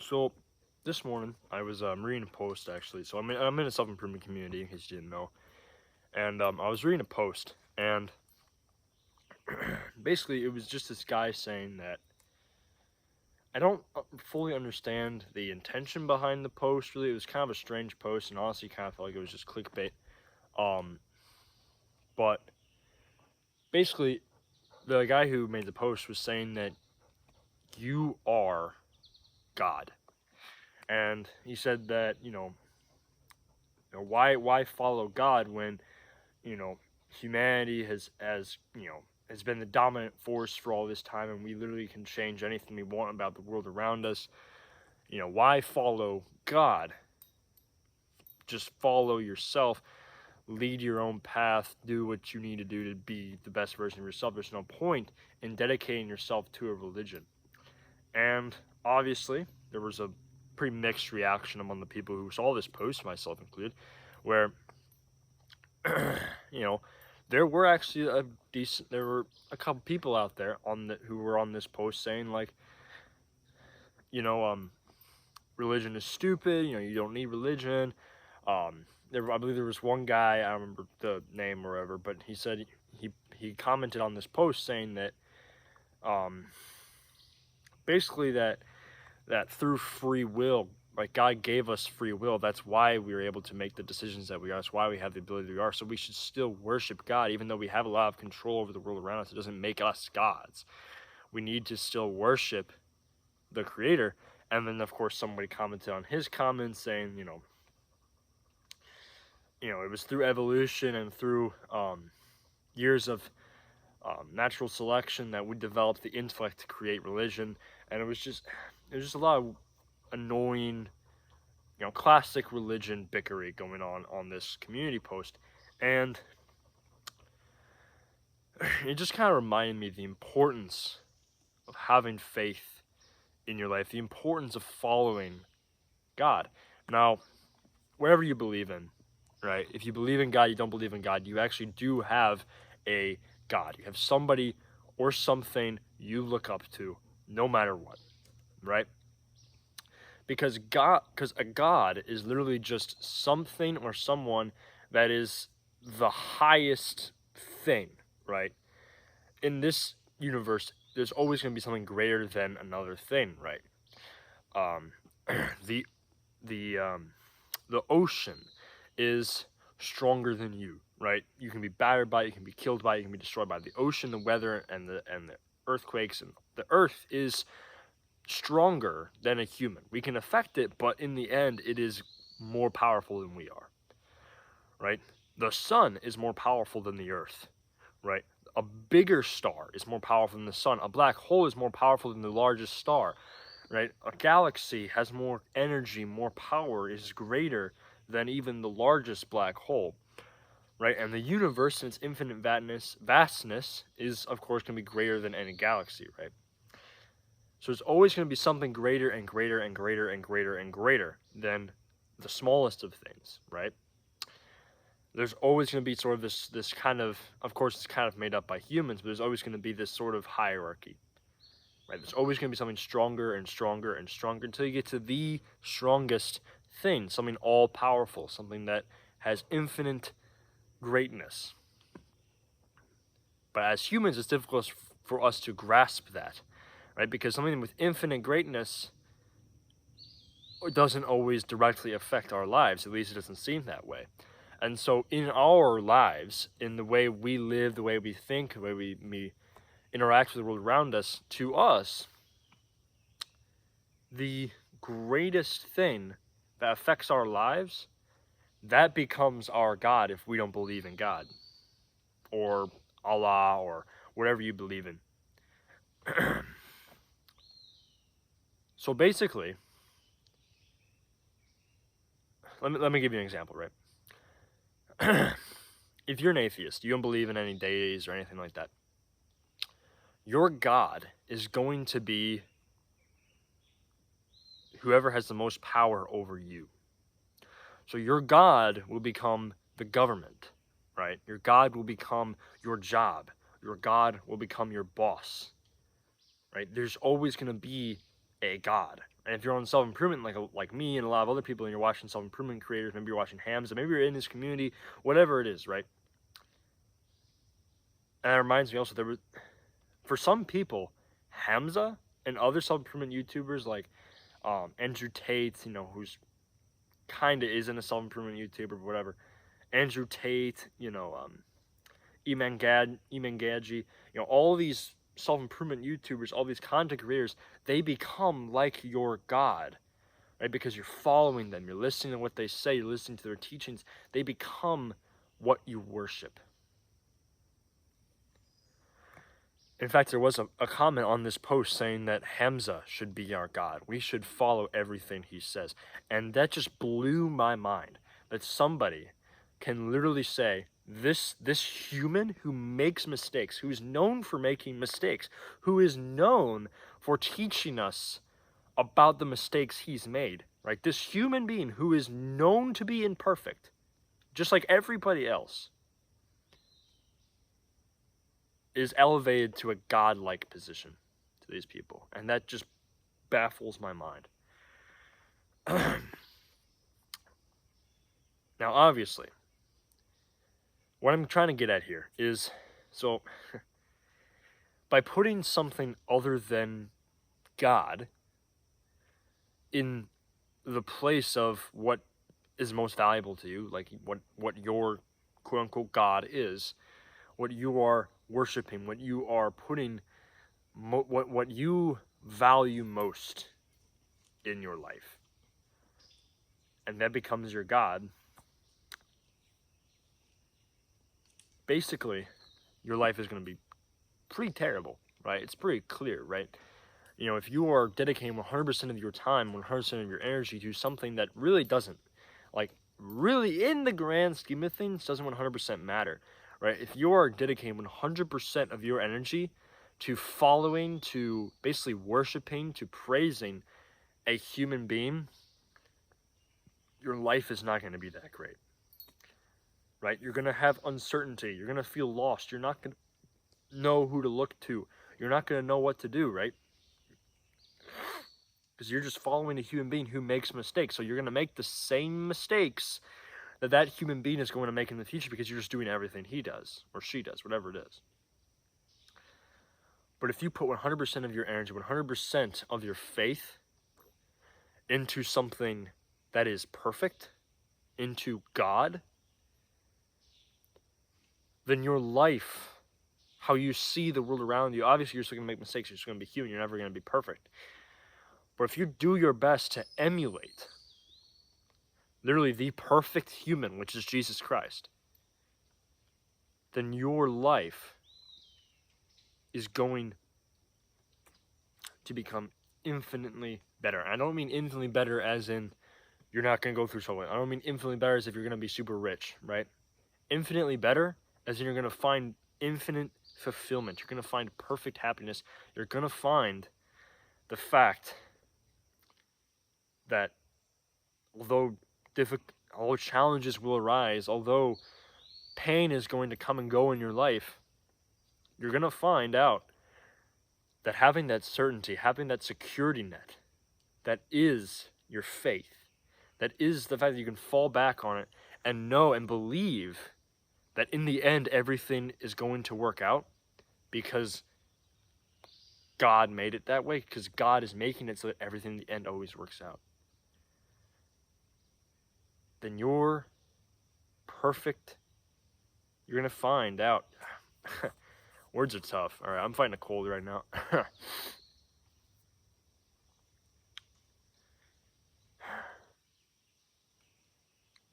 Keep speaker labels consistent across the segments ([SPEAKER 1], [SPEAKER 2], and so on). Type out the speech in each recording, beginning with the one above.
[SPEAKER 1] So this morning I was reading a post actually. So I'm in a self-improvement community in case you didn't know, and I was reading a post, and basically it was just this guy saying that I don't fully understand the intention behind the post. Really, it was kind of a strange post, and honestly, kind of felt like it was just clickbait. Um, but basically, the guy who made the post was saying that you are God, and he said that why follow God when you know, humanity has been the dominant force for all this time, and we literally can change anything we want about the world around us. Why follow God? Just follow yourself, lead your own path, do what you need to do to be the best version of yourself. There's no point in dedicating yourself to a religion. And obviously, there was a pretty mixed reaction among the people who saw this post, myself included, where you know, there were a couple people out there who were on this post saying like, you know, religion is stupid. You don't need religion. I believe there was one guy, I don't remember the name or whatever, but he said he commented on this post saying that, um, basically that through free will, like God gave us free will. That's why we were able to make the decisions that we are. That's why we have the ability we are. So we should still worship God, even though we have a lot of control over the world around us. It doesn't make us gods. We need to still worship the Creator. And then, of course, somebody commented on his comments saying, it was through evolution and through years of natural selection that we developed the intellect to create religion. And it was just a lot of annoying, classic religion bickery going on this community post. And it just kind of reminded me the importance of having faith in your life, the importance of following God. Now, wherever you believe in, right? If you believe in God, you don't believe in God, you actually do have a God. You have somebody or something you look up to no matter what, right? Because a god is literally just something or someone that is the highest thing, right? In this universe, there's always going to be something greater than another thing, right? um the the ocean is stronger than you, right? You can be battered by it, you can be killed by it, you can be destroyed by it. The ocean, the weather, and the earthquakes, and the earth is stronger than a human. We can affect it, but in the end, it is more powerful than we are, right? The sun is more powerful than the earth, right? A bigger star is more powerful than the sun. A black hole is more powerful than the largest star, right? A galaxy has more energy, more power, is greater than even the largest black hole, right? And the universe, in its infinite vastness is, of course, going to be greater than any galaxy, right? So there's always going to be something greater and greater and greater and greater and greater than the smallest of things, right? There's always going to be sort of this kind of course, it's kind of made up by humans, but there's always going to be this sort of hierarchy, right? There's always going to be something stronger and stronger and stronger until you get to the strongest thing, something all powerful, something that has infinite greatness. But as humans, it's difficult for us to grasp that, right? Because something with infinite greatness doesn't always directly affect our lives. At least it doesn't seem that way. And so in our lives, in the way we live, the way we think, the way we interact with the world around us, to us, the greatest thing that affects our lives, that becomes our God if we don't believe in God or Allah or whatever you believe in. So basically, let me give you an example, right? If you're an atheist, you don't believe in any deities or anything like that, your God is going to be whoever has the most power over you. So your God will become the government, right? Your God will become your job. Your God will become your boss, right? There's always going to be a God, And if you're on self-improvement, like me and a lot of other people, and you're watching self-improvement creators, maybe you're watching Hamza, maybe you're in this community, whatever it is, right? And that reminds me also, for some people, Hamza and other self-improvement YouTubers like Andrew Tate, who's kind of isn't a self-improvement YouTuber, but whatever. Andrew Tate, Eman Gadji, all these self-improvement YouTubers, all these content creators, they become like your God, right? Because you're following them, you're listening to what they say, you're listening to their teachings. They become what you worship. In fact, there was a comment on this post saying that Hamza should be our God. We should follow everything he says. And that just blew my mind, that somebody can literally say, this human who makes mistakes, who is known for making mistakes, who is known for teaching us about the mistakes he's made, right? This human being who is known to be imperfect, just like everybody else, is elevated to a godlike position to these people. And that just baffles my mind. Now, obviously, what I'm trying to get at here is, so, by putting something other than God in the place of what is most valuable to you, like what your quote-unquote God is, what you are worshiping, what you are putting, what you value most in your life, and that becomes your God, basically your life is going to be pretty terrible, right? It's pretty clear, right? If you are dedicating 100% of your time, 100% of your energy to something that really doesn't, really in the grand scheme of things, doesn't 100% matter, right? If you are dedicating 100% of your energy to following, to basically worshiping, to praising a human being, your life is not going to be that great, right? You're going to have uncertainty. You're going to feel lost. You're not going to know who to look to. You're not going to know what to do, right? Because you're just following a human being who makes mistakes. So you're going to make the same mistakes that human being is going to make in the future because you're just doing everything he does or she does, whatever it is. But if you put 100% of your energy, 100% of your faith into something that is perfect, into God, then your life, how you see the world around you, obviously you're still going to make mistakes, you're still going to be human, you're never going to be perfect. But if you do your best to emulate literally the perfect human, which is Jesus Christ, then your life is going to become infinitely better. I don't mean infinitely better as in you're not going to go through trouble. I don't mean infinitely better as if you're going to be super rich, right? Infinitely better as in you're going to find infinite fulfillment. You're going to find perfect happiness. You're going to find the fact that although challenges will arise, although pain is going to come and go in your life, you're going to find out that having that certainty, having that security net, that is your faith, that is the fact that you can fall back on it and know and believe that in the end everything is going to work out because God made it that way, because God is making it so that everything in the end always works out. Then you're perfect. You're going to find out. Words are tough. All right, I'm fighting a cold right now.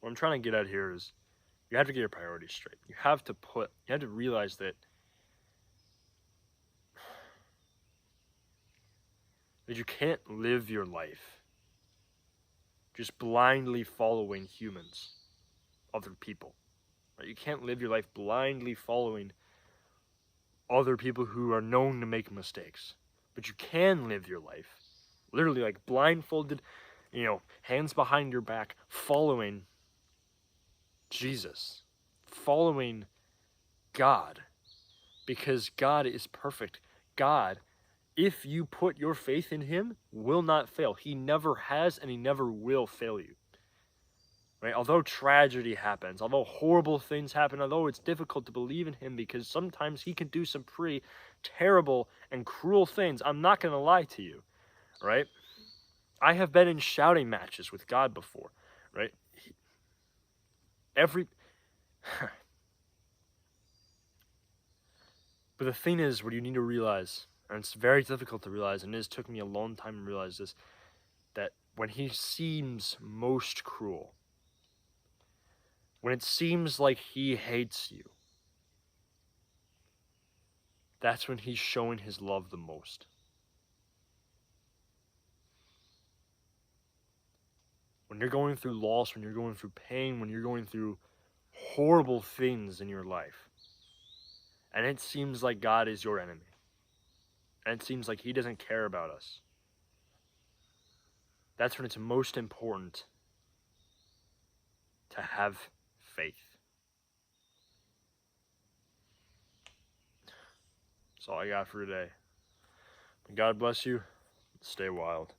[SPEAKER 1] What I'm trying to get at here is you have to get your priorities straight. You have to realize that you can't live your life just blindly following humans, other people. Right? You can't live your life blindly following other people who are known to make mistakes. But you can live your life literally like blindfolded, hands behind your back, following Jesus, following God, because God is perfect. God if you put your faith in him, will not fail. He never has and he never will fail you. Right? Although tragedy happens, although horrible things happen, although it's difficult to believe in him because sometimes he can do some pretty terrible and cruel things, I'm not going to lie to you, right? I have been in shouting matches with God before, right? But the thing is, what you need to realize, and it's very difficult to realize, and it has took me a long time to realize this, that when he seems most cruel, when it seems like he hates you, that's when he's showing his love the most. When you're going through loss, when you're going through pain, when you're going through horrible things in your life, and it seems like God is your enemy, and it seems like he doesn't care about us, that's when it's most important to have faith. That's all I got for today. God bless you. Stay wild.